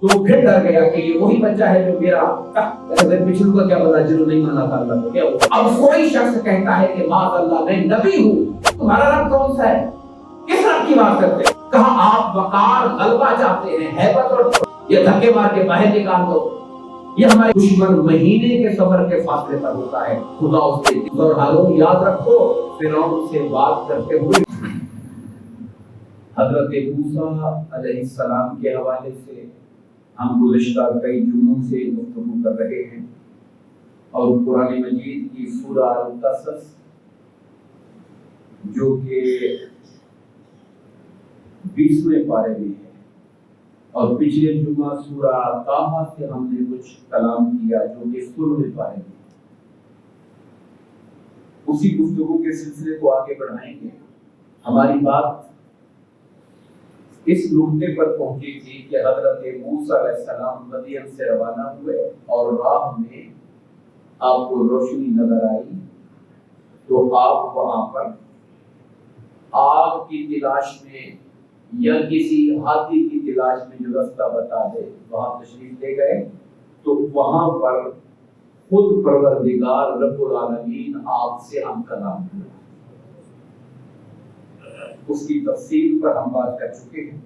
تو پھر ڈر گیا کہ یہ وہی بچہ ہے جو میرا پچھلوں کا کیا پتا جنہوں نہیں مانا تھا اللہ کو کیا ہوا۔ اب کوئی شخص کہتا ہے کہ معاذ اللہ میں نبی ہوں، تمہارا رب کون سا ہے؟ کس رب کی بات کرتے ہیں؟ کہا آپ وقار غلبہ چاہتے ہیں، ہیبت، اور یہ دھکے مار کے باہر نکال دو۔ یہ ہمارے دشمن مہینے کے سفر کے فاصلے پر ہوتا ہے، خدا اس کے اور حالوں یاد رکھو۔ فرعون سے بات کرتے ہوئے حضرت موسیٰ علیہ السلام کے حوالے سے ہم گزشتہ کئی جمعوں سے گفتگو کر رہے ہیں، اور قرآن مجید کی سورہ القصص جو کہ 20ویں پارے میں ہے، اور پچھلے جمعہ سورہ طٰہٰ سے ہم نے کچھ کلام کیا جو کہ 16ویں پارے میں، اسی گفتگو کے سلسلے کو آگے بڑھائیں گے۔ ہماری بات اس نقطے پر پہنچی تھی کہ حضرت موسیٰ علیہ السلام مدین سے روانہ ہوئے اور راہ میں آپ کو روشنی نظر آئی، تو آپ وہاں پر آگ کی تلاش میں یا کسی ہاتھی کی تلاش میں جو راستہ بتا دے وہاں تشریف لے گئے، تو وہاں پر خود پروردگار رب العالمین آپ سے ہم کلام ہوئے۔ اس کی تفصیل پر ہم بات کر چکے ہیں۔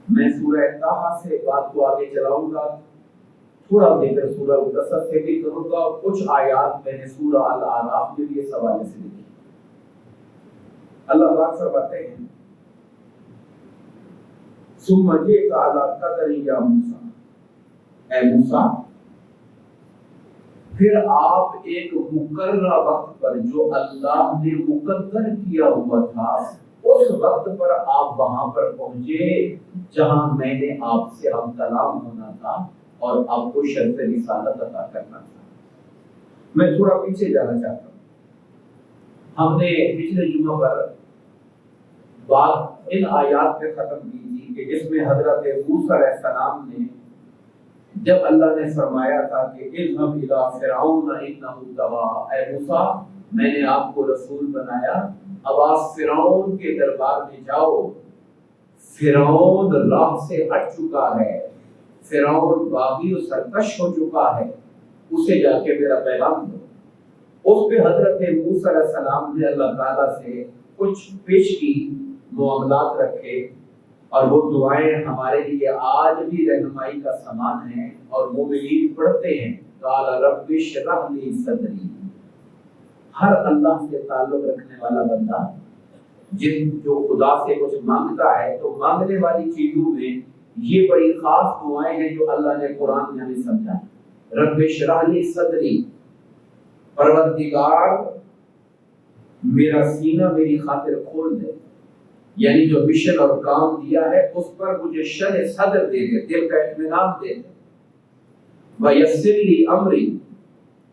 میں سورہ طٰہٰ سے بات کو آگے چلاؤں گا، تھوڑا ذکر سورہ القصص سے بھی کروں گا، اور کچھ آیات میں نے سورہ الاعراف میں بھی اس حوالے سے لکھی۔ اللہ پاک فرماتے ہیں ثم جئت علی قدر یا موسیٰ، اے موسیٰ پھر آپ ایک مقررہ وقت پر جو اللہ نے مقدر کیا ہوا تھا اس وقت پر آپ وہاں پر پہنچے جہاں میں نے آپ سے ہم کلام ہونا تھا اور آپ کو شرف رسالت عطا کرنا تھا۔ میں تھوڑا پیچھے جانا چاہتا ہوں۔ ہم نے پچھلے جمعہ پر بات ان آیات پہ ختم کی تھی کہ جس میں حضرت موسیٰ علیہ السلام نے جب اللہ نے فرمایا تھا کہ اذهب الى فرعون انه طغى، اے موسیٰ میں نے آپ کو رسول بنایا، اب آپ فرعون کے دربار میں جاؤ، فرعون راہ سے ہٹ چکا ہے، فرعون باغی و سرکش ہو چکا ہے، اسے جا کے میرا پیغام دو۔ اس پہ حضرت موسیٰ علیہ السلام نے اللہ تعالیٰ سے کچھ پیش کی، معاملات رکھے، اور وہ دعائیں ہمارے لیے آج بھی رہنمائی کا سامان ہیں، اور مومنین پڑھتے ہیں قال رب اشرح لی صدری۔ ہر اللہ سے تعلق رکھنے والا بندہ جو خدا سے کچھ مانگتا ہے تو مانگنے والی چیزوں میں یہ بڑی خاص دعائیں ہیں جو اللہ نے قرآن میں ہمیں سمجھائی۔ رب اشرح لی صدری، پروردگار میرا سینہ میری خاطر کھول دے، یعنی جو مشن اور کام دیا ہے اس پر مجھے شرح صدر دے دے، دل کا اطمینان دے دے۔ وَيَسِّرْ لِي أَمْرِي،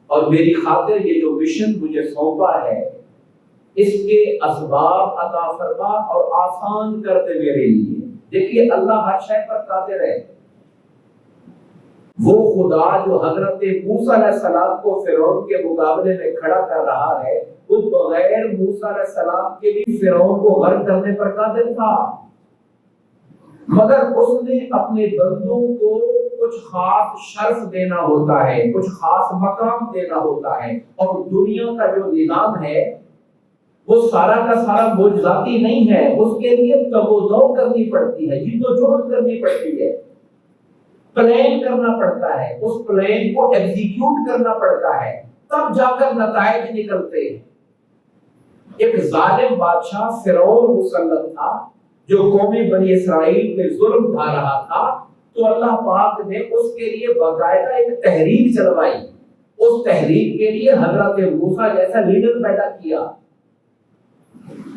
اور میری خاطر یہ جو مشن مجھے سونپا ہے اس کے اسباب عطا فرما اور آسان کر دے میرے لیے۔ دیکھیے اللہ ہر شے پر قادر ہے۔ وہ خدا جو حضرت موسیٰ علیہ السلام کو فرعون کے مقابلے میں کھڑا کر رہا ہے، وہ بغیر موسیٰ علیہ السلام کے بھی فرعون کو غرق کرنے پر قادر تھا، مگر اس نے اپنے بندوں کو کچھ خاص شرف دینا ہوتا ہے، کچھ خاص مقام دینا ہوتا ہے، اور دنیا کا جو نظام ہے وہ سارا کا سارا معجزاتی نہیں ہے، اس کے لیے تگودو کرنی پڑتی ہے، جد و جہد کرنی پڑتی ہے، پلان کرنا پڑتا ہے، اس پلان کو ایگزیکیوٹ کرنا پڑتا ہے، تب جا کر نتائج نکلتے ہیں۔ ایک ظالم بادشاہ فرعون مسلط تھا جو قوم بنی اسرائیل پہ ظلم ڈھا رہا تھا، تو اللہ پاک نے اس کے لیے باقاعدہ ایک تحریک چلوائی، اس تحریک کے لیے حضرت موسیٰ جیسا لیڈر پیدا کیا،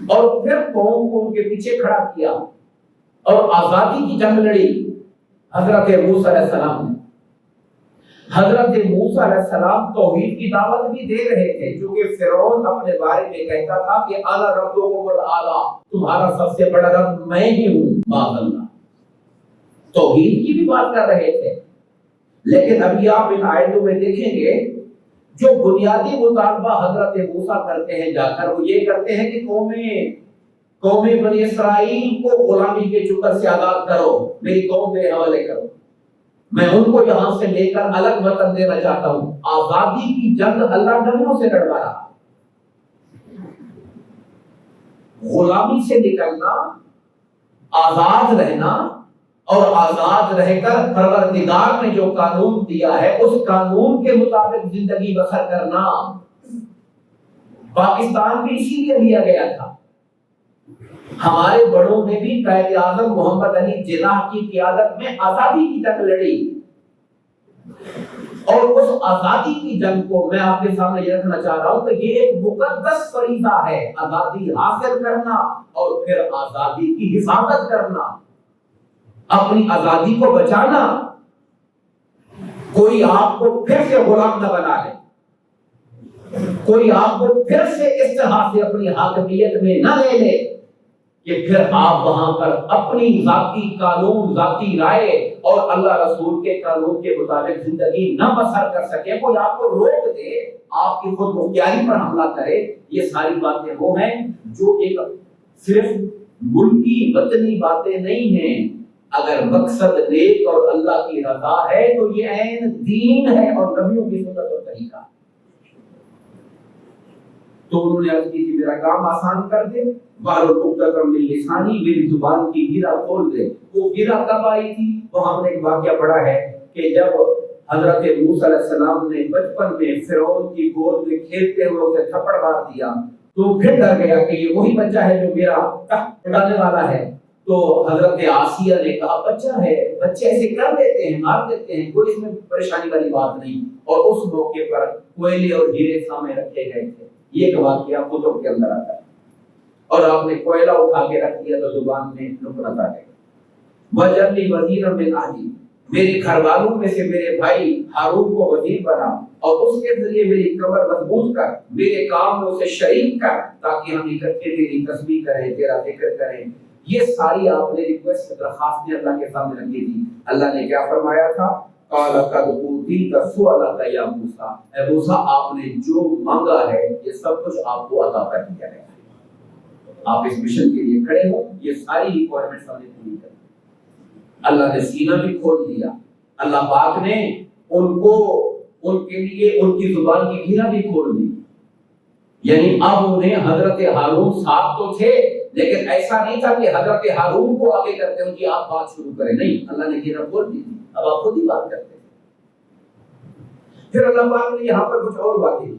اور پھر قوم کو ان کے پیچھے کھڑا کیا اور آزادی کی جنگ لڑی حضرت موسیٰ علیہ السلام نے۔ حضرت موسیٰ علیہ السلام توحید کی دعوت بھی دے رہے تھے، کیونکہ فرعون اپنے بارے میں کہتا تھا کہ انا ربکم الاعلی، تمہارا سب سے بڑا رب میں ہی ہوں، معاذ اللہ، توحید کی بھی بات کر رہے تھے۔ لیکن ابھی آپ ان آیتوں میں دیکھیں گے جو بنیادی مطالبہ حضرت موسیٰ کرتے ہیں جا کر، وہ یہ کرتے ہیں کہ قوم بنی اسرائیل کو غلامی کے چکر سے آزاد کرو، میری قوم کے حوالے کرو، میں ان کو یہاں سے لے کر الگ وطن دینا چاہتا ہوں۔ آزادی کی جنگ اللہ نبیوں سے لڑوا رہا، غلامی سے نکلنا، آزاد رہنا، اور آزاد رہ کر پروردگار نے جو قانون دیا ہے اس قانون کے مطابق زندگی بسر کرنا۔ پاکستان بھی اسی لیے لیا گیا تھا۔ ہمارے بڑوں نے بھی قائد اعظم محمد علی جناح کی قیادت میں آزادی کی جنگ لڑی، اور اس آزادی کی جنگ کو میں آپ کے سامنے یہ رکھنا چاہ رہا ہوں کہ یہ ایک مقدس فریضہ ہے، آزادی حاصل کرنا اور پھر آزادی کی حفاظت کرنا، اپنی آزادی کو بچانا۔ کوئی آپ کو پھر سے غلام نہ بنا لے، کوئی آپ کو پھر سے اس طرح سے اپنی حاکمیت میں نہ لے لے کہ پھر آپ وہاں پر اپنی ذاتی قانون، ذاتی رائے اور اللہ رسول کے قانون کے مطابق زندگی نہ بسر کر سکے، کوئی آپ کو روک دے، آپ کی خود مختاری پر حملہ کرے۔ یہ ساری باتیں وہ ہیں جو ایک صرف ملکی وطنی باتیں نہیں ہیں، اگر مقصد نیک اور اللہ کی رضا ہے تو یہ عین دین ہے اور نبیوں کی سنت اور طریقہ۔ تو انہوں نے عرض کی کہ میرا کام آسان کر دے، لسانی، میری زبان کی گرہ کھول دے۔ وہ گرہ کب آئی تھی؟ وہ ہم نے ایک واقعہ پڑھا ہے کہ جب حضرت موسیٰ علیہ السلام نے بچپن میں فرعون کی گود میں کھیلتے ہوئے اسے تھپڑ مار دیا تو پھر ڈر گیا کہ یہ وہی بچہ ہے جو میرا تخت اڑانے والا ہے۔ تو حضرت آسیہ نے کہا بچہ ہے، بچے ایسے کر دیتے ہیں، مار دیتے ہیں، کوئی اس میں پریشانی والی بات نہیں۔ اور اس موقع پر کوئلے اور ہیرے سامنے رکھے گئے تھے۔ یہ ایک واقعہ کتب کے اندر آتا ہے، اور آپ نے کوئلہ اٹھا کے رکھ دیا تو زبان میں نکرت آ گئی۔ وَجَعَلْنِي وَزِيرًا مِنْ أَهْلِي، میرے گھر والوں میں سے میرے بھائی ہارون کو وزیر بنا اور اس کے ذریعے میری کمر مضبوط کر، میرے کام میں اسے شریک کر، تاکہ ہم اکٹھے تیری تسبیح کریں، تیرا ذکر کریں۔ یہ ساری آپ نے ریکویسٹ درخواستیں اللہ کے سامنے رکھی تھی۔ اللہ نے کیا فرمایا تھا؟ قَالَ قَدْ أُوتِيتَ سُؤَلَكَ يَا مُوسَىٰ، اے موسیٰ آپ نے جو مانگا ہے یہ سب کچھ آپ کو عطا کر دیا گیا ہے۔ آپ اس مشن کے لیے کھڑے ہو، یہ ساری ریکوائرمنٹس ہم نے پوری کر دی۔ اللہ نے سینہ بھی کھول دیا، اللہ پاک نے ان کو ان کے لیے ان کی زبان کی گھیرا بھی کھول دی۔ یعنی اب انہیں حضرت ہارون صاحب تو تھے، لیکن ایسا نہیں تھا کہ حضرت ہارون کو آگے کرتے ہیں کہ آپ بات شروع کریں، نہیں، اللہ نے گھیرا کھول دی، اب آپ خود ہی بات کرتے ہیں۔ پھر اللہ پاک نے یہاں پر کچھ اور باتیں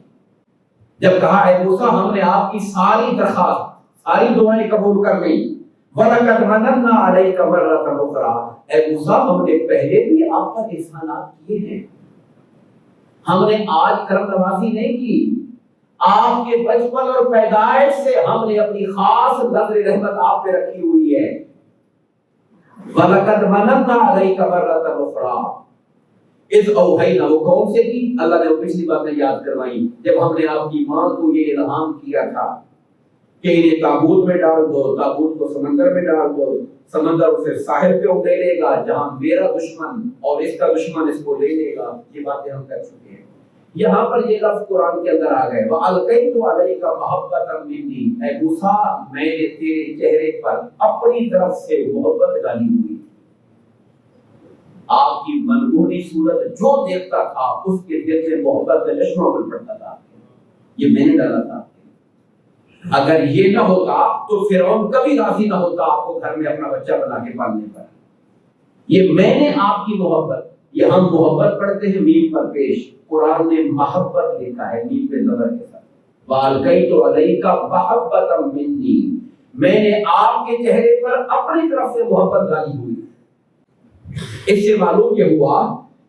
جب کہا اے موسیٰ ہم نے آپ کی ساری درخواست، ساری دعائیں قبول کر لیں۔ وَلَقَدْ مَنَنَّا عَلَيْكَ مَرَّةً أُخْرَىٰ، اے موسیٰ ہم نے پہلے بھی آپ پر احسانات کیے ہیں، ہم نے آج کرم نوازی نہیں کی، آپ کے بچپن اور پیدائش سے ہم نے اپنی خاص نظر رحمت آپ پہ رکھی ہوئی ہے۔ وَلَقَدْ مَنَنَّا عَلَيْكَ مَرَّةً أُخْرَىٰ اِذْ أَوْحَيْنَا، وہ کون سے کی؟ اللہ نے وہ پچھلی باتیں یاد کروائی، جب ہم نے آپ کی ماں کو یہ الہام کیا تھا کہ انہیں تابوت میں ڈال دو، تابوت کو سمندر میں ڈال دو، سمندر اسے ساحل پہ لے لے گا جہاں میرا دشمن اور اس کا دشمن اس کو لے لے گا۔ یہ باتیں ہم کر چکے ہیں۔ یہاں پر یہ لفظ قرآن کے اندر آ گئے، وَأَلْقَيْتُ عَلَيْكَ مَحَبَّةً مِّنِّي، اے موسیٰ میں نے تیرے چہرے پر اپنی طرف سے محبت ڈالی ہوئی۔ آپ کی منگونی صورت جو دیکھتا تھا اس کے دل میں محبت کا چشمہ بن پڑتا تھا، یہ میں نے ڈالا تھا۔ اگر یہ نہ ہوتا تو فرعون کبھی راضی نہ ہوتا آپ کو گھر میں اپنا بچہ بنا کے پالنے پر۔ یہ میں نے آپ کی محبت، یہ ہم محبت پڑھتے ہیں میم پر پیش، قرآن نے محبت لکھا ہے میم پہ نظر کے ساتھ۔ وَأَلْقَيْتُ عَلَيْكَ مَحَبَّةً مِّنِّي، میں نے آپ کے چہرے پر اپنی طرف سے محبت ڈالی ہوئی۔ اس سے معلوم یہ ہوا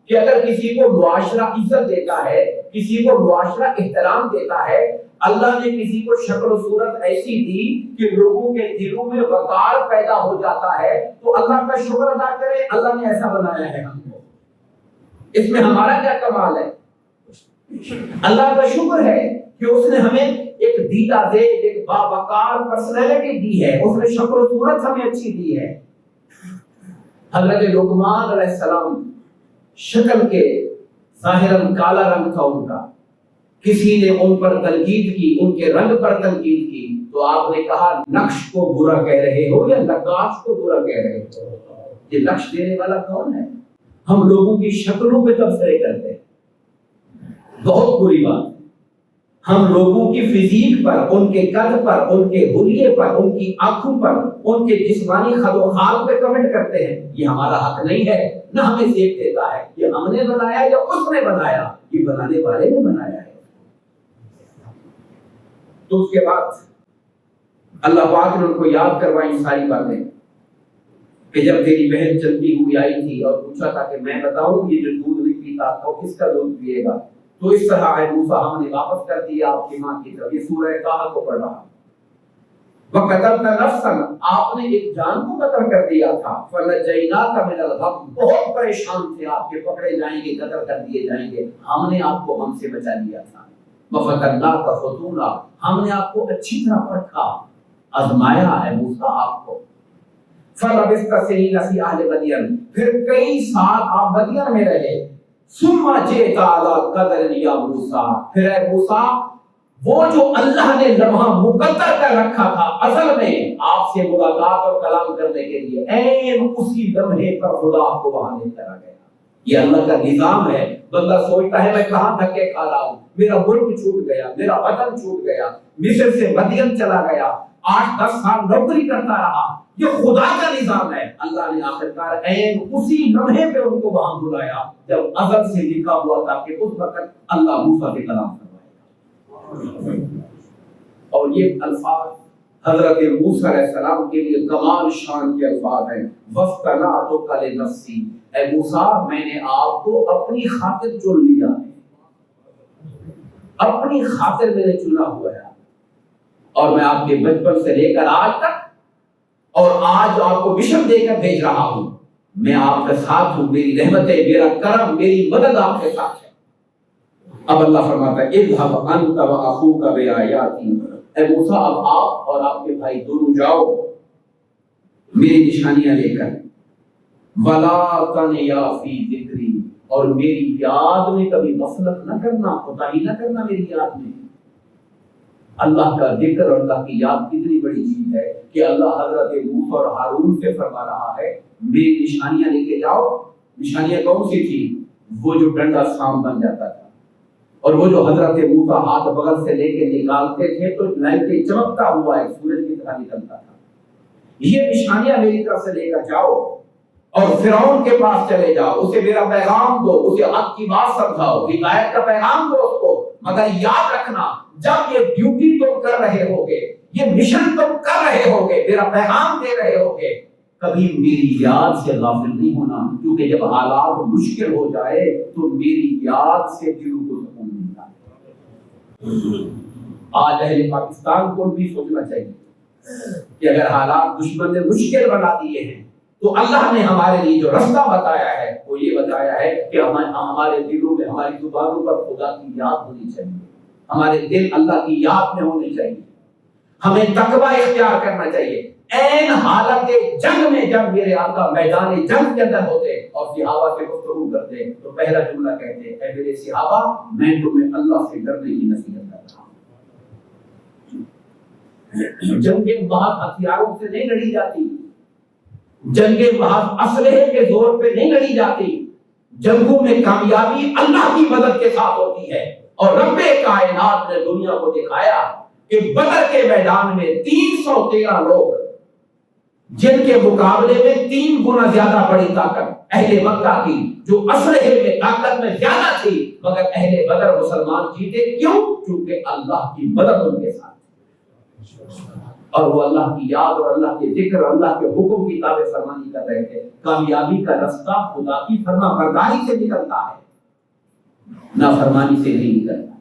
کہ اگر کسی کو معاشرہ عزت دیتا ہے، کسی کو معاشرہ احترام دیتا ہے، اللہ نے کسی کو شکل و صورت ایسی دی کہ لوگوں کے دلوں میں وقار پیدا ہو جاتا ہے، تو اللہ کا شکر ادا کرے، اللہ نے ایسا بنایا ہے ہم کو۔ اس میں ہمارا کیا کمال ہے؟ اللہ کا شکر ہے کہ اس نے ہمیں ایک دیدہ ذیل، ایک باوقار پرسنالٹی دی ہے، اس نے شکل و صورت ہمیں اچھی دی ہے۔ حضرت لقمان علیہ السلام شکل کے ظاہراً کالا رنگ تھا ان کا، کسی نے ان پر تنقید کی، ان کے رنگ پر تنقید کی، تو آپ نے کہا نقش کو برا کہہ رہے ہو یا نقاش کو برا کہہ رہے ہو؟ یہ نقش دینے والا کون ہے؟ ہم لوگوں کی شکلوں پہ تبصرے کرتے ہیں، بہت بری بات ہے۔ ہم لوگوں کی فزیک پر، ان کے قد پر، ان کے حلیے پر، ان کی آنکھوں پر، ان کے جسمانی خد و خال پہ کمنٹ کرتے ہیں، یہ ہمارا حق نہیں ہے، نہ ہمیں سیکھ دیتا ہے یہ ہم نے بنایا یا اس نے بنایا، یہ بنانے والے نے بنایا ہے۔ تو اس کے بعد اللہ پاک نے ان کو یاد کروائی ساری باتیں کہ جب تیری بہن چلتی ہوئی آئی تھی اور پوچھا تھا کہ میں بتاؤں یہ جو دودھ نہیں پیتا تو کس کا دودھ پیے گا، تو اس طرح اے موسیٰ ہم نے واپس کر دیا آپ کی ماں کی طرف۔ یہ سورہ کہف کو پڑھ رہا۔ وَقَتَلْنَا نَفْسًا، آپ نے ایک جان کو قتل کر دیا تھا۔ فَنَجَّيْنَاكَ مِنَ الْغَمِّ، بہت پریشان تھے آپ کے، پکڑے جائیں گے، قتل کر دیے جائیں گے، ہم نے آپ کو غم سے بچا لیا تھا۔ وَفَتَنَّاكَ فُتُونًا، ہم نے آپ کو اچھی طرح پرکھا، آزمایا اے موسیٰ آپ کو۔ فَلَبِثْتَ سِنِينَ فِي أَهْلِ مَدْيَنَ، پھر کئی سال آپ مدین میں رہے۔ ثُمَّ جِئْتَ عَلَىٰ قَدْرٍ يَا موسیٰ، پھر اے موسیٰ وہ جو اللہ نے لمحہ مقدر کر رکھا تھا اصل میں آپ سے ملاقات اور کلام کرنے کے لیے، این اسی لمحے پر خدا آپ کو وہاں لے کر آ گیا۔ یہ اللہ کا نظام ہے۔ بندہ سوچتا ہے میں کہاں دھکے کھا رہا ہوں، میرا ملک چھوٹ گیا، میرا وطن چھوٹ گیا، مصر سے مدین چلا گیا، 8-10 سال نوکری کرتا رہا، یہ خدا کا نظام ہے۔ اللہ نے آخرکار این اسی لمحے پہ ان کو وہاں بلایا جب ازل سے لکھا ہوا تھا کہ اس وقت اللہ موسیٰ سے کلام کرے۔ اور یہ الفاظ حضرت موسیٰ علیہ السلام کے لیے کمال شان کے الفاظ ہیں۔ وَاصْطَنَعْتُكَ لِنَفْسِي، اے موسیٰ میں نے آپ کو اپنی خاطر چن لیا ہے، اپنی خاطر میں نے چنا ہوا ہے، اور میں آپ کے بچپن سے لے کر آج تک اور آج آپ کو مشن دے کر بھیج رہا ہوں، میں آپ کے ساتھ ہوں، میری رحمتیں، میرا کرم، میری مدد آپ کے ساتھ ہے۔ اب اللہ فرماتا ہے اذهب انت واخوك بآیاتی، اے موسیٰ اب آپ اور آپ کے بھائی دونوں جاؤ میری نشانیاں لے کر، ولا تنیا فی ذکری، اور میری یاد میں کبھی غفلت نہ کرنا، کوتاہی نہ کرنا میری یاد میں۔ اللہ کا ذکر اور اللہ کی یاد کتنی بڑی چیز ہے کہ اللہ حضرت موسیٰ اور ہارون سے فرما رہا ہے میری نشانیاں لے کے جاؤ۔ نشانیاں کون سی تھی؟ وہ جو ڈنڈا سام بن جاتا تھا، اور وہ جو حضرت موسیٰ ہاتھ بغل سے لے کے نکالتے تھے تو لائٹیں چمکتا ہوا ایک سورج کی طرح نکلتا تھا۔ یہ نشانیاں میری طرف سے لے کر جاؤ اور فرعون کے پاس چلے جاؤ، اسے میرا پیغام دو، اسے حق کی بات سمجھاؤ، ہدایت کا پیغام دو اس کو، مگر یاد رکھنا جب یہ ڈیوٹی تم کر رہے ہوگے، یہ مشن تم کر رہے ہوگے، میرا پیغام دے رہے ہوگے، کبھی میری یاد سے غافل نہیں ہونا، کیونکہ جب حالات مشکل ہو جائے تو میری یاد سے دلوں کو سکون ملتا ہے۔ آج اہل پاکستان کو بھی سوچنا چاہیے کہ اگر حالات دشمن نے مشکل بنا دیے ہیں تو اللہ نے ہمارے لیے جو رستہ بتایا ہے وہ یہ بتایا ہے کہ ہمارے دلوں میں، ہماری زبانوں پر خدا کی یاد ہونی چاہیے، ہمارے دل اللہ کی یاد میں ہونے چاہیے، ہمیں تقوی اختیار کرنا چاہیے۔ این حالت جنگ میں جب میرے آقا میدان جنگ کے اندر ہوتے اور صحابہ سے گفتگو کرتے تو پہلا جملہ کہتے اے میرے صحابہ میں تمہیں اللہ سے ڈرنے کی نصیحت کر رہا ہوں۔ جنگیں محض ہتھیاروں سے نہیں لڑی جاتی، جنگیں محض اسلحے کے زور پہ نہیں لڑی جاتی، جنگوں میں کامیابی اللہ کی مدد کے ساتھ ہوتی ہے۔ اور رب کائنات نے دنیا کو دکھایا کہ بدر کے میدان میں 313 لوگ، جن کے مقابلے میں 3 گنا زیادہ بڑی طاقت اہل مکہ کی، جو اسلحے میں طاقت میں زیادہ تھی، مگر اہل بدر مسلمان جیتے کیوں؟ کیونکہ اللہ کی مدد ان کے ساتھ، اور وہ اللہ کی یاد اور اللہ کے ذکر اور اللہ کے حکم کی تابع فرمانی کر رہے تھے۔ کامیابی کا رستہ خدا کی فرما برداری سے نکلتا ہے، نافرمانی سے نہیں نکلتا۔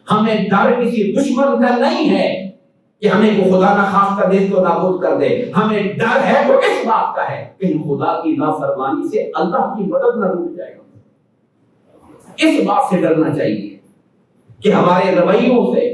ہمیں ڈر کسی دشمن کا نہیں ہے کہ ہمیں وہ خدا نہ خواستہ نیست و نابود کر دے، ہمیں ڈر ہے تو اس بات کا ہے کہ خدا کی نافرمانی سے اللہ کی مدد نہ روک جائے گا۔ اس بات سے ڈرنا چاہیے کہ ہمارے رویوں سے،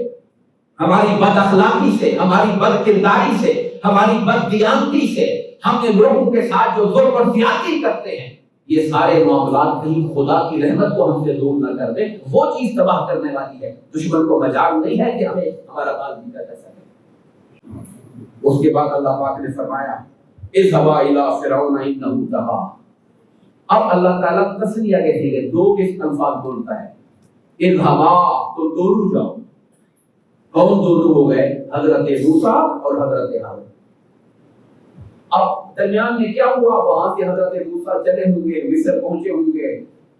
ہماری بد اخلاقی سے، ہماری بد کرداری سے، ہماری بد دیانتی سے، ہم نے لوگوں کے ساتھ جو ظلم اور زیادتی کرتے ہیں، یہ سارے معاملات کہیں خدا کی رحمت کو ہم سے دور نہ کر دیں، وہ چیز تباہ کرنے والی ہے۔ دشمن کو مجال نہیں ہے کہ ہمیں ہمارا بال بھی کر سکے۔ اس کے بعد اللہ پاک نے فرمایا اذهبا الى فرعون انه طغى۔ اب اللہ تعالیٰ تسلیہ کے لیے دو الفاظ بولتا ہے، اذهبا تو دونوں جاؤ۔ کون دونوں ہو گئے؟ حضرت موسیٰ اور حضرت ہارون۔ اب درمیان میں کیا ہوا؟ وہاں سے حضرت موسیٰ چلے ہوں گے، مصر پہنچے ہوں گے،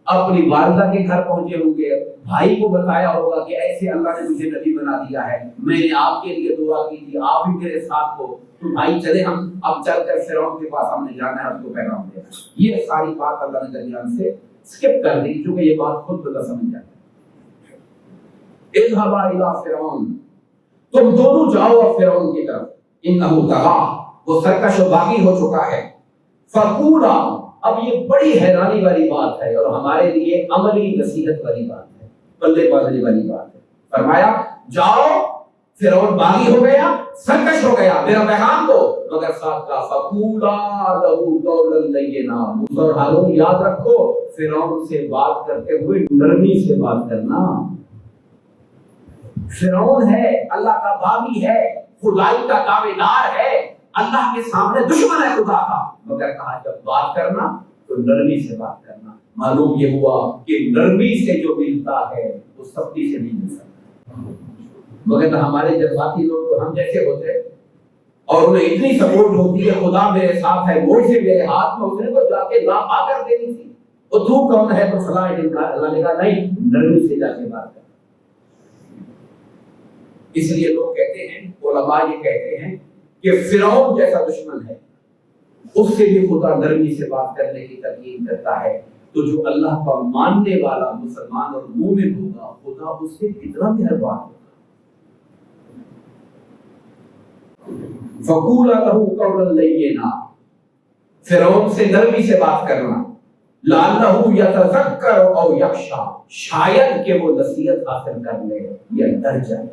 اپنی والدہ کے گھر پہنچے ہوں گے، بھائی کو بتایا ہوگا کہ ایسے اللہ نے مجھے نبی بنا دیا ہے، میں نے آپ کے لیے دعا کی تھی، آپ بھی میرے ساتھ ہو، تو بھائی چلے ہم اب چل کر فرعون کے پاس ہم نے جانا ہے، اس کو پیغام دینا۔ یہ ساری بات اللہ نے درمیان سے سکپ کر دی، کیونکہ یہ بات خود بتا سمجھ جاتا ہے۔ اذهبا الى فرعون، تم دونوں جاؤ اب فرعون کی طرف، انه طغى، وہ سرکش و باغی ہو چکا ہے۔ فقولا، اب یہ بڑی حیرانی والی بات ہے اور ہمارے لیے عملی نصیحت والی بات ہے، پلے باندھنے والی بات ہے۔ فرمایا جاؤ، فرعون باغی ہو گیا، سرکش ہو گیا، میرا پیغام دو، مگر ساتھ کا فقولا لہو قولا لینا۔ موسیٰ اور ہارون یاد رکھو، فرعون سے بات کرتے ہوئے نرمی سے بات کرنا۔ فرعون ہے، اللہ کا باغی ہے، خدائی کا دعوے دار ہے، اللہ کے سامنے دشمن ہے خدا کا، مگر کہا جب بات کرنا تو نرمی سے بات کرنا۔ معلوم یہ ہوا کہ نرمی سے جو ملتا ہے وہ سختی سے نہیں مل سکتا۔ مگر ہمارے جذباتی لوگ تو ہم جیسے ہوتے اور انہیں اتنی سپورٹ ہوتی ہے، خدا میرے ساتھ ہے، موڑ سے میرے ہاتھ میں، اس نے کو جا کے لا آ کر دینی تھی، اور تو کون ہے تو فلاں اللہ نے کہا نہیں، نرمی سے جا کے بات کر۔ اس لیے لوگ کہتے ہیں، علماء یہ کہتے ہیں کہ فرعون جیسا دشمن ہے، اس سے بھی خدا نرمی سے بات کرنے کی تلقین کرتا ہے، تو جو اللہ کا ماننے والا مسلمان اور مومن ہوگا، خدا اس سے کتنا مہربان ہوگا۔ فقولا لہو قولا لینا، فرعون سے نرمی سے بات کرنا، لعلہ یتذکر او یخشی، شاید کہ وہ نصیحت حاصل کر لے یا ڈر جائے۔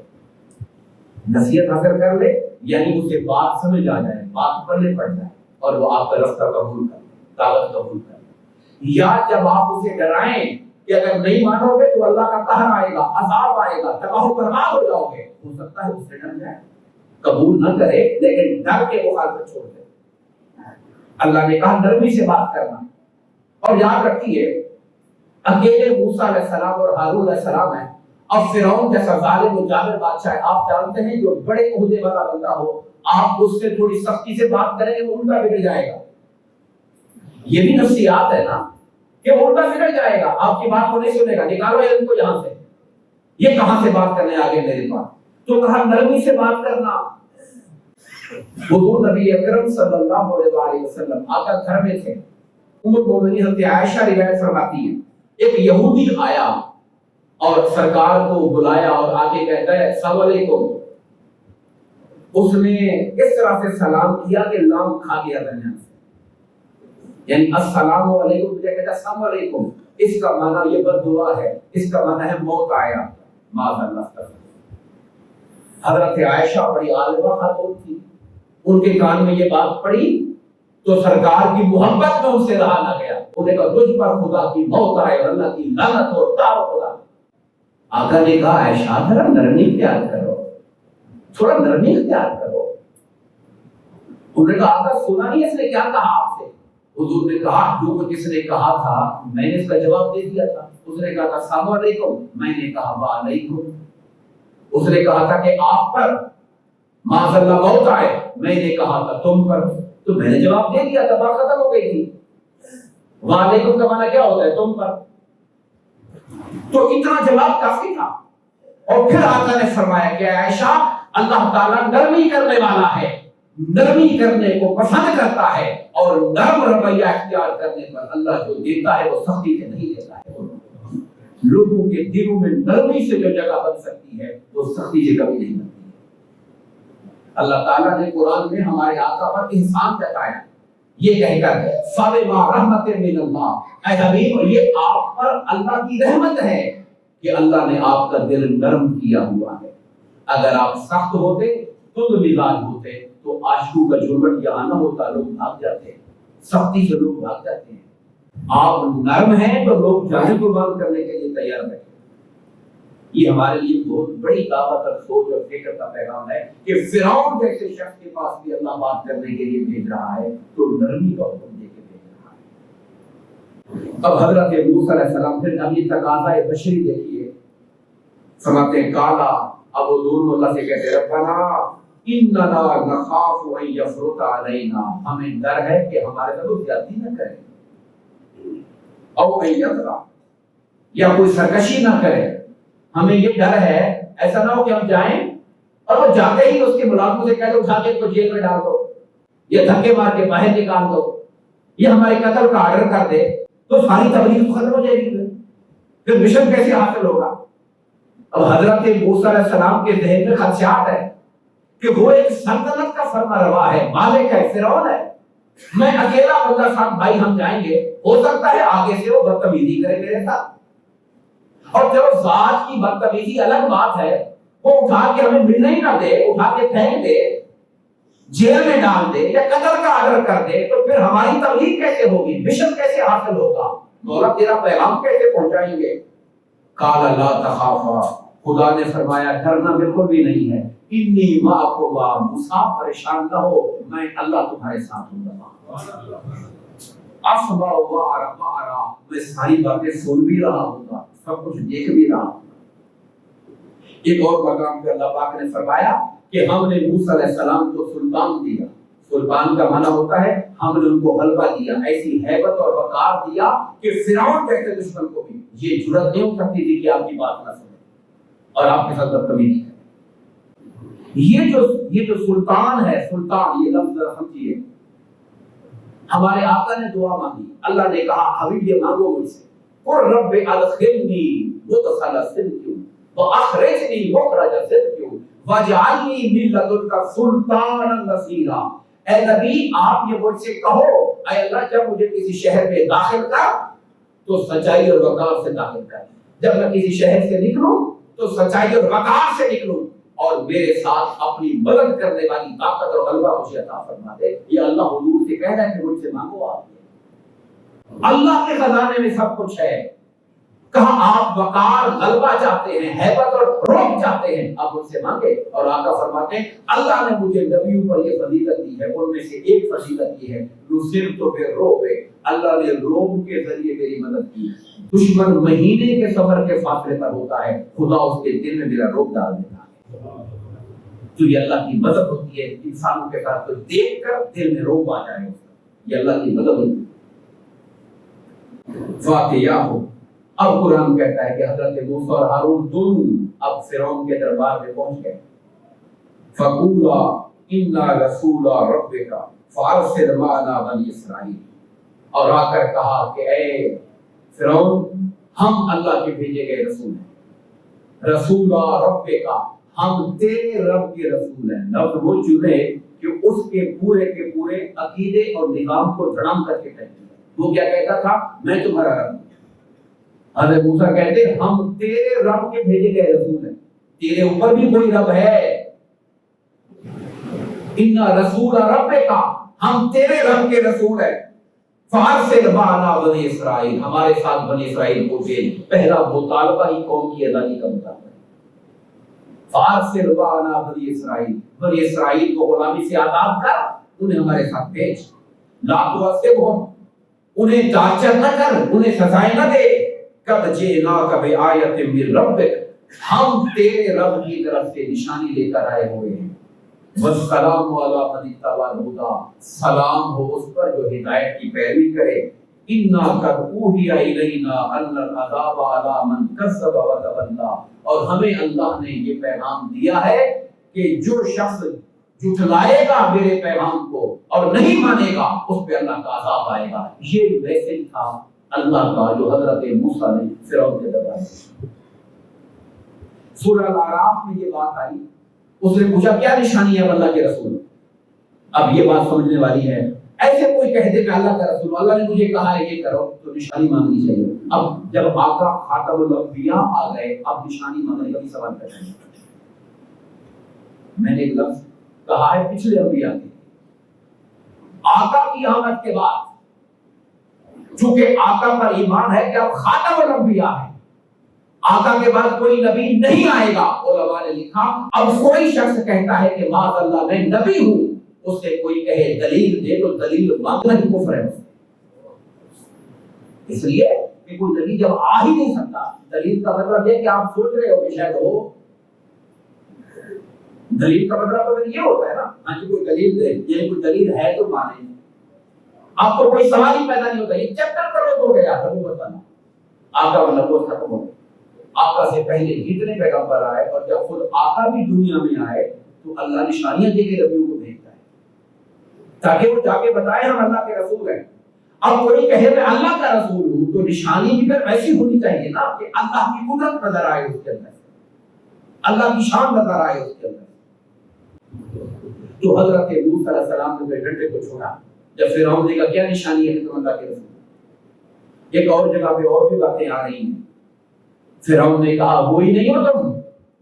نصیحت حاصل کر لے یعنی اسے بات سمجھ آ جائے، بات پلے پڑ جائے اور وہ آپ کا راستہ قبول کر لے، دعوت قبول کر لے۔ یا جب آپ اسے ڈرائیں کہ اگر نہیں مانو گے تو اللہ کا قہر آئے گا، عذاب آئے گا، تباہ و برباد ہو جاؤ گے، ہو سکتا ہے اس سے ڈر جائے، قبول نہ کرے لیکن ڈر کے مخالفت چھوڑ دے۔ اللہ نے کہا نرمی سے بات کرنا، اور یاد رکھیے اکیلے موسیٰ علیہ السلام اور ہارون علیہ السلام ہیں، اب فرعون جیسا ظالم و جابر بادشاہ ہے، آپ جانتے ہیں جو بڑے عہدے والا بندہ ہو، آپ اس سے تھوڑی سختی سے بات کریں گے وہ الٹا بگڑ جائے گا۔ یہ بھی نفسیات ہے نا کہ وہ الٹا بگڑ جائے گا، آپ کی بات کو نہیں سنے گا، نکالو ان کو یہاں سے، یہ کہاں سے بات کرنے آگے میرے پاس۔ تو کہا نرمی سے بات کرنا۔ حضور نبی اکرم صلی اللہ علیہ وسلم آقا گھر میں تھے، ام المؤمنین حضرت عائشہ روایت فرماتی ہیں، ایک یہودی آیا اور سرکار کو بلایا اور آگے کہتا ہے السلام علیکم۔ اس نے اس طرح سے سلام کیا کہ لام کھا گیا درمیان سے، یعنی السلام علیکم، مجھے کہتا ہے السلام علیکم، اس کا معنی یہ بد دعا ہے، اس کا معنی ہے موت آیا، معاذ اللہ۔ حضرت عائشہ بڑی عالمہ خاتون تھی، ان کے کان میں یہ بات پڑی تو سرکار کی محبت میں ان سے رہا نہ گیا، انہوں نے کہا تجھ پر خدا کی موت آئے، اللہ کی لعنت ہو، تاب خدا۔ آقا نے کہا عائشہ ذرا نرمی اختیار کرو، تھوڑا نرمی اختیار کرو۔ انہوں نے کہا آقا سنا نہیں اس نے کیا کہا آپ سے؟ حضور نے کہا جو کچھ اس نے کہا تھا میں نے اس کا جواب دے دیا تھا۔ اس نے کہا تھا السلام علیکم، میں نے کہا وعلیکم۔ اس نے کہا تھا کہ آپ پر معاذ اللہ موت آئے، میں نے کہا تھا تم پر، تو میں نے جواب دے دیا تھا، بات ختم ہو گئی تھی۔ وعلیکم کا معنی کیا ہوتا ہے؟ تم پر۔ تو اتنا جواب کافی تھا۔ اور پھر آقا نے فرمایا کہ عائشہ اللہ تعالیٰ نرمی کرنے والا ہے، نرمی کرنے کو پسند کرتا ہے، اور نرم رویہ اختیار کرنے پر اللہ جو دیتا ہے وہ سختی سے نہیں دیتا ہے۔ لوگوں کے دلوں میں نرمی سے جو جگہ بن سکتی ہے وہ سختی سے کبھی نہیں بنتی۔ اللہ تعالیٰ نے قرآن میں ہمارے آقا پر احسان جتایا، یہ کہہ کر فَبِمَا رَحْمَةٍ مِّنَ اللَّهِ، اے حبیب یہ آپ پر اللہ کی رحمت ہے کہ اللہ نے آپ کا دل نرم کیا ہوا ہے۔ اگر آپ سخت ہوتے، تند مزاج ہوتے تو عاشقوں کا جھرمٹ یہاں نہ ہوتا، لوگ بھاگ جاتے، سختی سے لوگ بھاگ جاتے ہیں۔ آپ نرم ہیں تو لوگ جانیں قربان کرنے کے لیے تیار ہیں. یہ ہمارے لیے بہت بڑی دعوت اور سوچ اور فکر کا پیغام ہے کہ فرعون جیسے شخص کے پاس بھی اللہ بات کرنے کے لیے بھیج رہا ہے تو نرمی کا حکم دے کے بھیج رہا ہے. اب حضرت موسیٰ علیہ السلام پھر اب یہ تقاضا بشری دیکھیے، فرماتے ہیں کالا، اب وہ دونوں اللہ سے کہتے ربنا اننا نخاف ان یفرط علینا، ہمیں ڈر ہے کہ ہمارے ساتھ وہ زیادتی نہ کرے، او ان یطغی، یا کوئی سرکشی نہ کرے. ہمیں یہ ڈر ہے ایسا نہ ہو کہ ہم جائیں اور وہ جاتے ہی اس کے ملازموں سے کہہ دو اٹھا کے کو جیل میں ڈال دو یا دھکے مار کے باہر نکال دو یا ہمارے قتل کا آرڈر کر دے تو ساری تبلیغ ختم ہو جائے گی، پھر مشن کیسے حاصل ہوگا. اب حضرت موسیٰ علیہ السلام کے ذہن میں خدشات ہے کہ وہ ایک سلطنت کا فرما روا ہے، مالک ہے، فرعون ہے، میں اکیلا بندہ ساتھ بھائی ہم جائیں گے، ہو سکتا ہے آگے سے وہ بدتمیزی کرے میرے ساتھ، اور جب ذات کی بدتمیزی الگ بات ہے، وہ اٹھا کے ہمیں ملنے ہی نہ دے، اٹھا کے پھینک دے، جیل میں ڈال دے یا قتل کا آرڈر کر دے تو پھر ہماری تبلیغ کیسے ہوگی، مشن کیسے حاصل ہوگا، مولا تیرا پیغام کیسے پہنچائیں گے. قال لا تخافا، خدا نے فرمایا ڈرنا بالکل بھی نہیں ہے، انی معکما، موسیٰ پریشان نہ ہو، میں اللہ تمہارے ساتھ ہوں گا. اسمع وارا، میں ساری باتیں سن بھی رہا ہوں گا، سب کچھ دیکھ بھی رہا ہوں. ایک اور مقام پہ اللہ پاک نے فرمایا کہ ہم نے موسیٰ علیہ السلام کو سلطان دیا. سلطان کا معنی ہوتا ہے ہم نے ان کو غلبہ دیا، ایسی ہیبت اور وقار دیا کہ فرعون جیسے دشمن کو بھی یہ جرأت نہیں ہو سکتی تھی کہ آپ کی بات نہ سنے اور آپ کے ساتھ بدتمیزی کرے. یہ جو سلطان ہے، سلطان یہ لفظ سمجھیے، ہمارے آقا نے دعا مانگی، اللہ نے کہا حبیب یہ مانگو مجھ سے، قل رب ادخلنی مدخل صدق واخرجنی مخرج صدق واجعلنی من لدنک سلطانا نصیرا. اے نبی آپ یہ مجھ سے کہو، اے اللہ جب مجھے کسی شہر میں داخل کر تو سچائی اور وقار سے داخل کر، جب میں کسی شہر سے نکلوں تو سچائی اور وقار سے نکلوں، اور میرے ساتھ اپنی مدد کرنے والی طاقت اور غلبہ مجھے عطا فرما دے. یہ اللہ حضور سے کہہ رہا ہے کہ مجھ سے مانگو. آپ اللہ کے خزانے میں سب کچھ ہے. کہاں آپ وقار غلبہ چاہتے ہیں، ہیبت اور روب چاہتے ہیں، آپ مجھ سے مانگے. اور آقا فرماتے ہیں اللہ نے مجھے نبیوں پر یہ فضیلت دی ہے، ان میں سے ایک فضیلت یہ ہے نصرت بالرعب، اللہ نے روم کے ذریعے میری مدد کی. دشمن مہینے کے سفر کے فاصلے پر ہوتا ہے، خدا اس کے دل میں میرا روب ڈال دیتا ہے. تو یہ اللہ کی مدد ہوتی ہے انسانوں کے ساتھ تو دیکھ کر دل میں روب آ جائے، یہ اللہ کی مدد ہوتی ہے. واقعہ ہو. اب قرآن کہتا ہے کہ حضرت موسیٰ اور ہارون دونوں اب فرعون کے دربار میں پہنچ گئے. فقولا انا رسول ربک فارسل معنا بنی اسرائیل، اور آ کر کہا کہ اے فرعون ہم اللہ کے بھیجے گئے رسول ہیں، رسول ربک، ہم تیرے رب کے رسول ہیں. لفظ وہ چنے کہ اس کے پورے عقیدے اور نظام کو دھڑام کر کے کہتے ہیں. وہ کیا کہتا تھا؟ میں تمہارا رب ہوں. حضرت موسیٰ کہتے ہم تیرے رب کے بھیجے گئے رسول ہیں، تیرے اوپر بھی کوئی رب ہے. انا رسول ربک، ہم تیرے رب کے رسول ہیں. فارسل معنا بنی اسرائیل، ہمارے ساتھ بنی اسرائیل کو بھیج. پہلا مطالبہ ہی قوم کی آزادی کا مطالبہ ہے. فارسل معنا بنی اسرائیل، بنی اسرائیل کو غلامی سے آزاد کر، انہیں ہمارے ساتھ بھیج. لا تعذبہم، انہیں ٹارچر نہ کر، انہیں سزائیں نہ دے. قد جئناک بآیۃ من ربک، ہم تیرے رب کی طرف سے نشانی لے کر آئے ہوئے ہیں. والسلام علی من اتبع الہدی، سلام ہو اس پر جو ہدایت کی پیروی کرے. انا قد اوحی الینا ان العذاب علی من کذب وتولی، اور ہمیں اللہ نے یہ پیغام دیا ہے کہ جو شخص جھٹلائے گا میرے پیغام کو اور نہیں مانے گا اس پہ اللہ کا عذاب آئے گا. یہ میسج تھا اللہ کا جو حضرت موسیٰ نے فرعون کے دربار میں. سورہ الاعراف میں یہ بات آئی، اس نے پوچھا کیا نشانی ہے اللہ کے رسول. اب یہ بات سمجھنے والی ہے، ایسے کوئی کہہ دے کہ اللہ کا رسول، اللہ نے مجھے کہا ہے یہ کرو تو نشانی مانگنی چاہیے. اب جب آقا خاتم الانبیاء آ گئے اب نشانی مانگنے کا بھی سوال کرتے ہیں. میں نے ایک لفظ کہا ہے پچھلے انبیاء کے، آقا کی آمد کے بعد چونکہ آقا پر ایمان ہے کہ اب خاتم الانبیاء ہے، آقا کے بعد کوئی نبی نہیں آئے گا۔ علماء نے لکھا اب کوئی شخص کہتا ہے کہ معاذ اللہ میں نبی ہوں، اس سے کوئی کہے دلیل دے تو دلیل مانگنا ہی کفر ہے، اس لیے کہ کوئی نبی جب آ ہی نہیں سکتا، دلیل کا مطلب یہ کہ آپ سوچ رہے ہو کہ شاید ہو، دلیل کا مطلب تو یہ ہوتا ہے نا، ہاں جی کوئی دلیل دے، یہ کوئی دلیل ہے تو مانے، آپ کو کوئی سوال ہی پیدا نہیں ہوتا، یہ چیپٹر کلوز ہو گیا نبوت والا، آقا و نبوت ختم ہو گئی۔ آقا سے پہلے جتنے پیغمبر آئے اور جب خود آقا بھی دنیا میں آئے تو اللہ نشانیاں دے کے نبیوں کو بھیجتا ہے تاکہ وہ جا کے بتائے ہم اللہ کے رسول ہیں۔ اب کوئی کہے میں اللہ کا رسول ہوں تو نشانی بھی پھر ایسی ہونی چاہیے نا کہ اللہ کی قدرت نظر آئے اس کے اندر، اللہ کی شان نظر آئے اس کے اندر۔ تو حضرت موسیٰ علیہ السلام نے ڈنڈے کو چھوڑا جب فرعون نے کہا کیا نشانی ہے کہ تم اللہ کے رسول؟ ایک اور جگہ پہ اور بھی باتیں آ رہی ہیں، فرعون نے کہا وہی نہیں ہو تم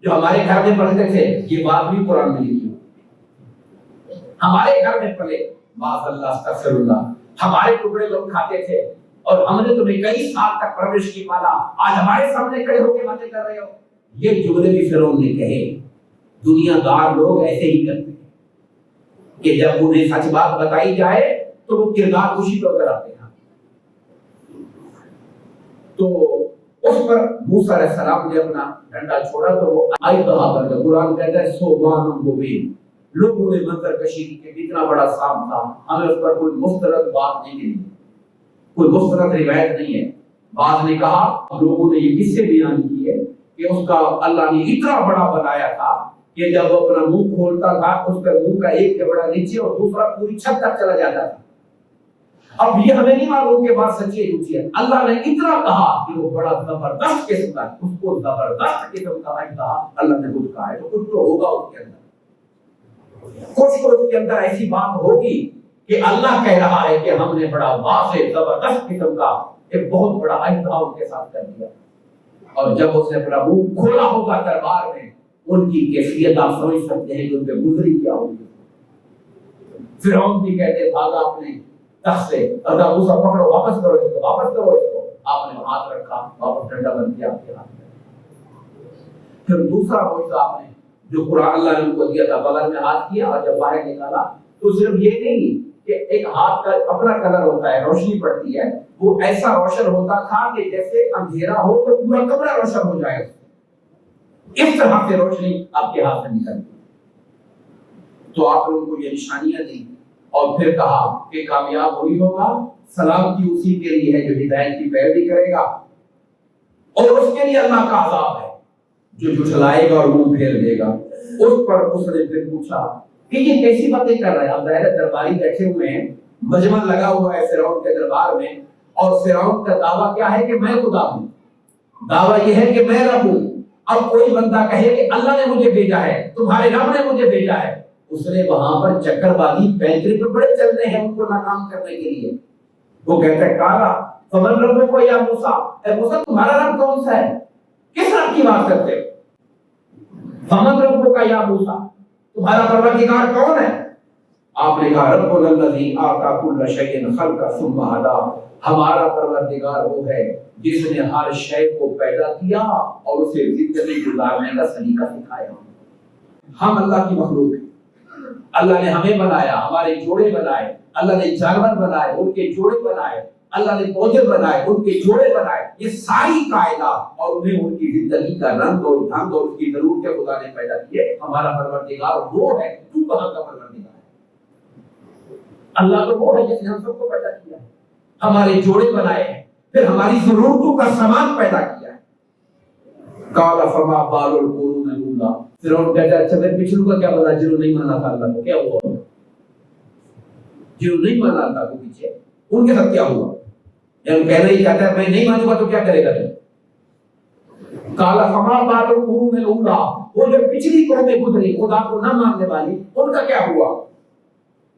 جو ہمارے گھر میں پڑھتے تھے، یہ بات بھی قرآن میں لکھی ہے، ہمارے گھر میں پڑھے، معاذ اللہ استغفر اللہ، ہمارے ٹکڑے لوگ کھاتے تھے اور ہم نے تمہیں کئی سال تک پرورش کی پالا، آج ہمارے سامنے کھڑے ہو کے باتیں کر رہے ہو۔ یہ جملے بھی فرعون نے کہے۔ دنیا دار لوگ ایسے ہی کرتے ہیں کہ جب انہیں سچ بات بتائی جائے تو وہ کردار خوشی پر اتر آتے ہیں۔ تو اس پر موسیٰ علیہ السلام نے اپنا ڈنڈا چھوڑا تو وہ آئی کہا کر کے قرآن کہتا ہے صوبان مبین، لوگوں نے منظر کشی کی کہ اتنا بڑا سانپ تھا، ہمیں اس پر کوئی مستند بات نہیں ملی، کوئی مستند روایت نہیں ہے۔ بعض نے کہا لوگوں نے یہ قصے بیان کیے کہ اس کا اللہ نے اتنا بڑا بنایا تھا کہ جب وہ اپنا منہ کھولتا تھا اس کا منہ کا ایک جبڑا نیچے اور دوسرا پوری چھت تک چلا جاتا تھا۔ اب یہ ہمیں نہیں معلوم کہ بات سچی ہے جھوٹی ہے، اللہ نے اتنا کہا کہ وہ بڑا زبردست قسم کا، اس کو زبردست قسم کا کہا، اللہ نے کچھ کہا ہے تو کچھ تو ہوگا اس کے اندر، کچھ تو اس کے اندر ایسی بات ہوگی کہ اللہ کہہ رہا ہے کہ ہم نے بڑا واضح زبردست قسم کا ایک بہت بڑا اجزا ان کے ساتھ کر دیا۔ اور جب اس نے اپنا منہ کھولا ہوگا دربار میں، ان کی کیفیت آپ سمجھ سکتے ہیں کہ ان پہ گزری کیا ہوگی۔ فرعون بھی کہتے بھاگا اپنے تخت سے، اللہ موسیٰ پکڑو واپس کرو اس کو، واپس کرو اس کو، آپ نے ہاتھ رکھا، واپس ڈنڈا بن کیا آپ کے ہاتھ میں۔ پھر دوسرا معجزہ آپ نے جو قرآن اللہ نے ان کو دیا تھا، بغل میں ہاتھ کیا اور جب باہر نکالا تو صرف یہ نہیں کہ ایک ہاتھ کا اپنا کلر ہوتا ہے، روشنی پڑتی ہے، وہ ایسا روشن ہوتا تھا کہ جیسے اندھیرا ہو تو پورا کمرہ روشن ہو جائے، اس طرح سے روشنی آپ کے ہاتھ سے نکلتی۔ تو آپ لوگوں کو یہ نشانیاں دی اور پھر کہا کہ کامیاب وہی ہوگا، سلامتی اسی کے لیے ہے جو ہدایت کی پیروی کرے گا، اور اس کے لیے اللہ کا عذاب ہے جو جھٹلائے گا اور منہ پھیر دے گا۔ اس پر اس نے پھر پوچھا کہ یہ کیسی باتیں کر رہے ہیں؟ اب ظاہر درباری بیٹھے ہوئے ہیں، مجمع لگا ہوا ہے فرعون کے دربار میں، اور فرعون کا دعویٰ کیا ہے کہ میں خدا ہوں، دعویٰ یہ ہے کہ میں رب ہوں۔ اب کوئی بندہ کہے کہ اللہ نے مجھے بھیجا ہے، تمہارے رب نے مجھے بھیجا ہے، اس نے وہاں پر چکر بازی پینترے پہ بڑے چلنے ہیں ان کو ناکام کرنے کے لیے۔ وہ کہتا ہے کالا فمن رب کو یا موسیٰ، اے موسیٰ تمہارا رب کون سا ہے، کس رب کی بات کرتے ہو؟ فمن رب کا یا موسیٰ، تمہارا پروردگار کون ہے؟ آپ نے کہا رب الذی اعطی کل شیء خلقہ ثم ہدی، ہمارا پروردگار وہ ہے جس نے ہر شے کو پیدا کیا اور اسے زندگی گزارنے کا سلیقہ سکھایا۔ ہم اللہ کی مخلوق ہیں، اللہ نے ہمیں بنایا، ہمارے جوڑے بنائے، اللہ نے جانور بنائے ان کے جوڑے بنائے، اللہ نے پودے بنائے ان کے جوڑے بنائے، یہ ساری کائنات اور انہیں ان کی زندگی کا رنگ اور ڈھنگ اور اس کی ضرورت کے خدا نے پیدا کیے۔ ہمارا پروردگار وہ ہے، تو کہاں کا پروردگار ہے؟ اللہ تو وہ ہے جس نے ہم سب کو پیدا کیا ہے، ہمارے جوڑے بنائے ہیں، پھر ہماری ضرورتوں کا سامان پیدا کیا ہے۔ قال فما بال القرون الاولى، فرعون کہتا ہے اچھا میں پچھلوں کا کیا پتا جنہوں نہیں مانا تھا اللہ کو، کیا ہوا؟ جنہوں نہیں مانا اللہ کو پیچھے ان کے ساتھ کیا ہوا؟ یعنی کہنا ہی چاہتا ہے میں نہیں مانوں گا تو کیا کرے گا تم؟ قال فما بال القرون الاولى، وہ جو پچھلی قومیں گزری خدا کو نہ ماننے والی ان کا کیا ہوا؟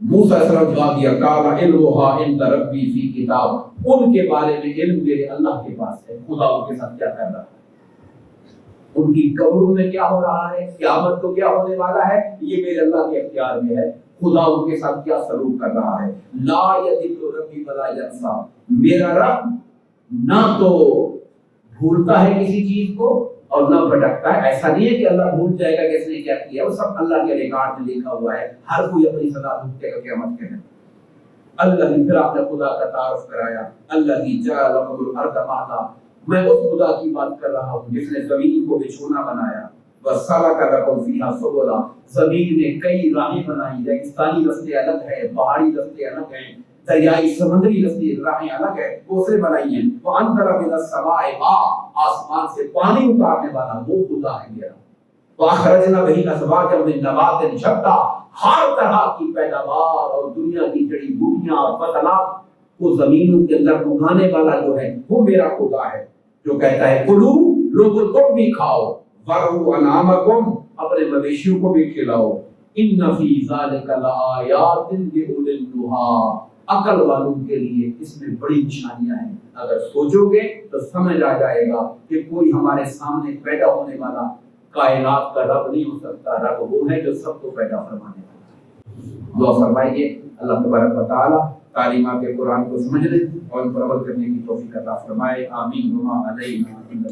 موسیٰ علیہ السلام جواب دیا قال علمها عند ربی فی کتاب، ان کے بارے میں علم میرے اللہ کے پاس ہے، خدا ان کے ساتھ کیا کر رہا ہے، ان کی قبروں میں کیا ہو رہا ہے، قیامت کو کیا ہونے والا ہے، یہ میرے اللہ کے اختیار میں ہے، خدا ان کے ساتھ کیا سلوک کر رہا ہے. لا یضل ربی ولا ینسا، میرا رب نہ تو بھولتا ہے کسی چیز کو اور نہ بھٹکتا ہے. ایسا نہیں ہے کہ اللہ بھول جائے گا کہ اس نے کیا کیا، وہ سب اللہ کے ریکارڈ میں لکھا ہوا ہے. ہر کوئی اپنی سزا بھگتے گا قیامت کے دن. اللہ پھر آپ نے خدا کا تعارف کرایا. اللہ جعل لكم الارض مہدا، میں اس خدا کی بات کر رہا ہوں جس نے زمین کو بچھونا بنایا. وَسَلَكَ لَكُمْ فِيهَا سُبُلًا، زمین نے کئی راہیں بنائی. ریگستانی رستے الگ ہیں، پہاڑی رستے الگ ہیں، دریائی سمندری رستے راہیں الگ ہیں، دوسرے بنائی ہیں. وَأَنزَلَ مِنَ السَّمَاءِ مَاءً، آسمان سے پانی اتارنے والا وہ خدا ہے میرا. وَأَخْرَجْنَا بِهِ أَزْوَاجًا مِّن نَبَاتٍ شَتَّىٰ، ہر طرح کی پیداوار اور دنیا کی جڑی بوٹیاں اور فصلات کو زمینوں کے اندر اگانے والا جو ہے وہ میرا خدا ہے، جو کہتا ہے کلو، لوگوں تم بھی کھاؤ، وَرُوا أَنْعَامَكُمْ، اپنے مویشیوں کو بھی کھلاؤ. إِنَّ فِي ذَلِكَ لَآيَاتٍ لِأُولِي النُّهَىٰ، عقل والوں کے لیے اس میں بڑی نشانیاں ہیں. اگر سوچو گے تو سمجھ آ جائے گا کہ کوئی ہمارے سامنے پیدا ہونے والا کائنات کا رب نہیں ہو سکتا. رب وہ ہے جو سب کو پیدا فرمانے والا. دعا فرمائیے اللہ تبارک و تعالی تعلیمات قرآن کو سمجھنے اور ان پر عمل کرنے کی توفیق عطا فرمائے. آمین. وما علینا الا